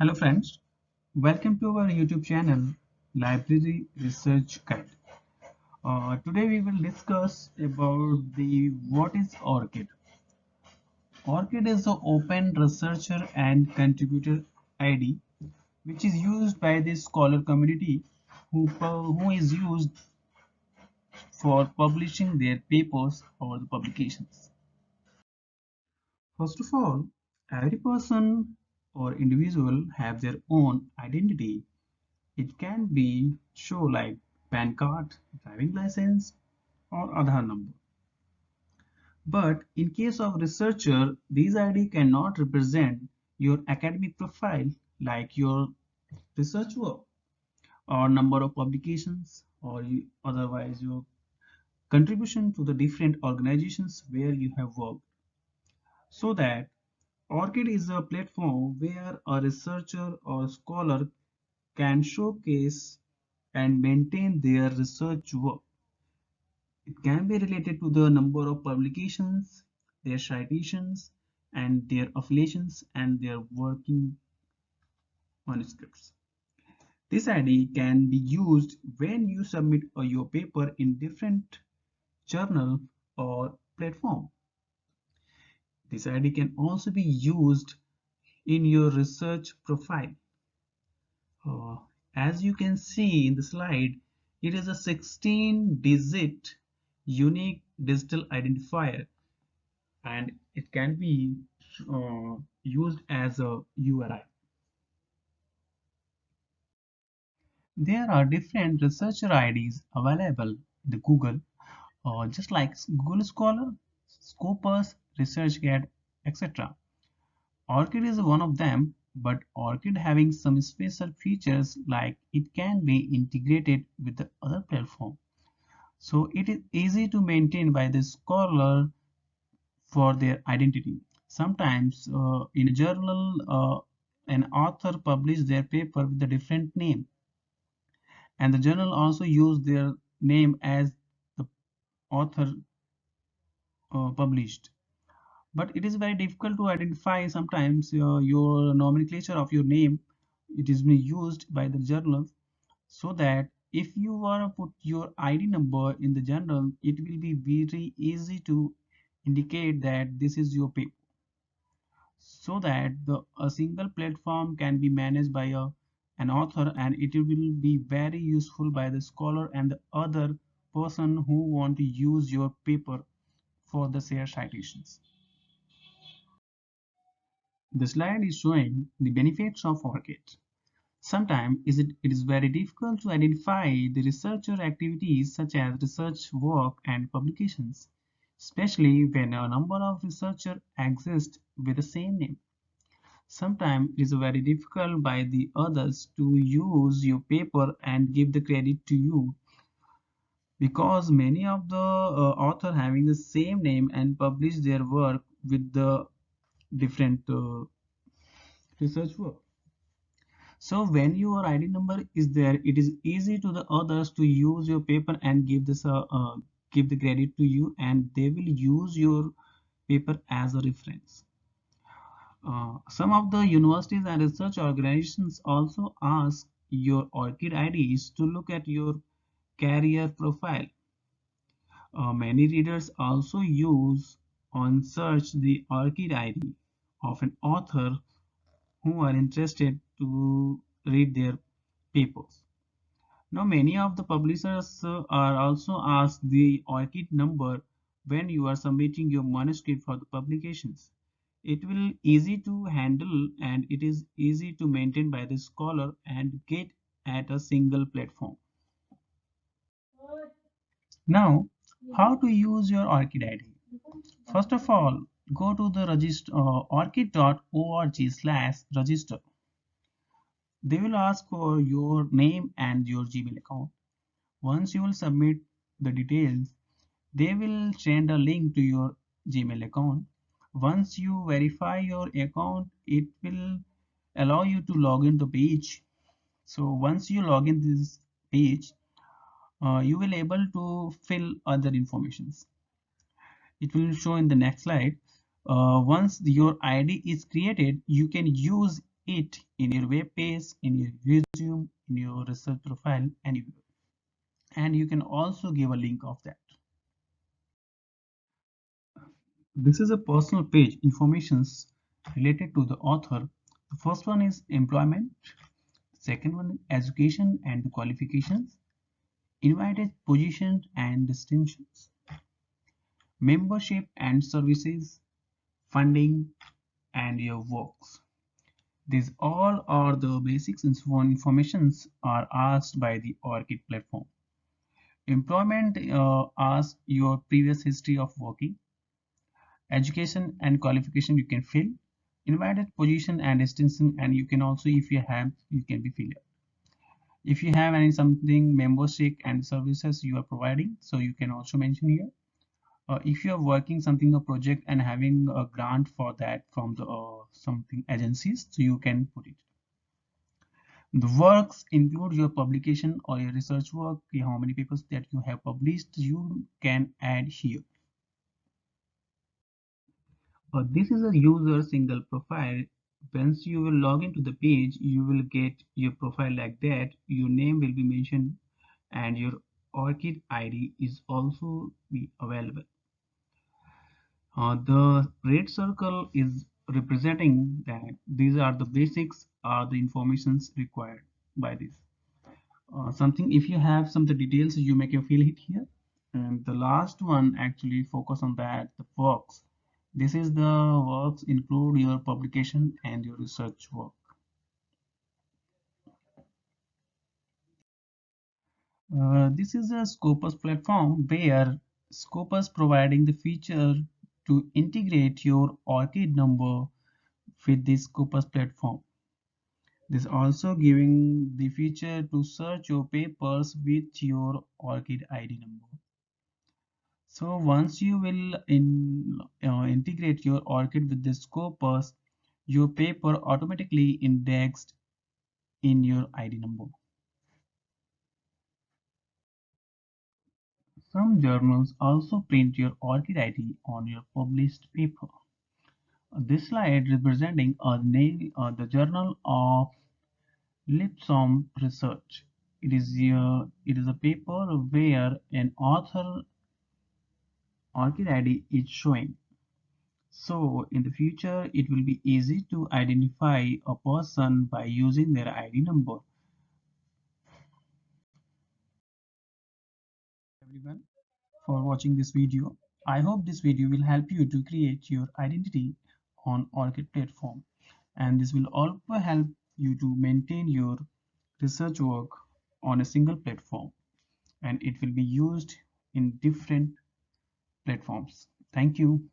Hello friends, welcome to our YouTube channel Library Research Guide. Today we will discuss about the what is ORCID. ORCID is the Open Researcher and Contributor ID which is used by the scholar community who is used for publishing their papers or the publications. First of all, every person or individual have their own identity. It can be show like PAN card, driving license, or Aadhaar number. But in case of researcher, these ID cannot represent your academic profile like your research work or number of publications or otherwise your contribution to the different organizations where you have worked. So that ORCID is a platform where a researcher or scholar can showcase and maintain their research work. It can be related to the number of publications, their citations, and their affiliations and their working manuscripts. This ID can be used when you submit your paper in different journal or platform. This ID can also be used in your research profile. Uh, as you can see in the slide, it is a 16-digit unique digital identifier and it can be used as a URI. There are different researcher IDs available in the Google, just like Google Scholar, Scopus, ResearchGate, etc. ORCID is one of them, but ORCID having some special features like it can be integrated with the other platform. So it is easy to maintain by the scholar for their identity. Sometimes in a journal, an author publishes their paper with a different name, and the journal also use their name as the author published. But it is very difficult to identify sometimes your nomenclature of your name. It is being used by the journal so that if you want to put your ID number in the journal, it will be very easy to indicate that this is your paper so that a single platform can be managed by an author and it will be very useful by the scholar and the other person who want to use your paper for the share citations. The slide is showing the benefits of ORCID. Sometimes it is very difficult to identify the researcher activities such as research work and publications, especially when a number of researchers exist with the same name. Sometimes it is very difficult by the others to use your paper and give the credit to you because many of the author having the same name and publish their work with the different research work. So when your ID number is there, it is easy to the others to use your paper and give the credit to you, and they will use your paper as a reference. Some of the universities and research organizations also ask your ORCID IDs to look at your career profile. Many readers also use on search the ORCID ID of an author who are interested to read their papers. Now, many of the publishers are also asked the ORCID number when you are submitting your manuscript for the publications. It will easy to handle and it is easy to maintain by the scholar and get at a single platform. Now, how to use your ORCID ID? First of all, go to the register orchid.org/register. They will ask for your name and your Gmail account. Once you will submit the details, they will send a link to your Gmail account. Once you verify your account, it will allow you to log in the page. So once you log in this page, you will able to fill other informations. It will show in the next slide. Once your ID is created, you can use it in your web page, in your resume, in your research profile, anywhere. And you can also give a link of that. This is a personal page informations related to the author. The first one is employment, second one is education and the qualifications, invited positions and distinctions, membership and services, funding, and your works. These all are the basics informations are asked by the ORCID platform. Employment asks your previous history of working. Education and qualification you can fill. Invited position and distinction, and you can also, if you have, you can be filled. If you have any something membership and services you are providing, so you can also mention here. If you are working something a project and having a grant for that from the something agencies, so you can put it. The works include your publication or your research work, how many papers that you have published, you can add here. This is a user single profile. Once you will log into the page, you will get your profile like that. Your name will be mentioned and your ORCID ID is also be available. The red circle is representing that these are the basics, are the informations required by this. Something if you have some of the details, you make your fill it here. And the last one actually focus on that, the works. This is the works include your publication and your research work. This is a Scopus platform where Scopus providing the feature to integrate your ORCID number with this Scopus platform. This also giving the feature to search your papers with your ORCID ID number. So once you will integrate your ORCID with the Scopus, your paper automatically indexed in your ID number. Some journals also print your ORCID ID on your published paper. This slide representing the Journal of Lipscomb Research. It is a paper where an author ORCID ID is showing. So in the future, it will be easy to identify a person by using their ID number. Everyone for watching this video. I hope this video will help you to create your identity on ORCID platform, and this will also help you to maintain your research work on a single platform, and it will be used in different platforms. Thank you.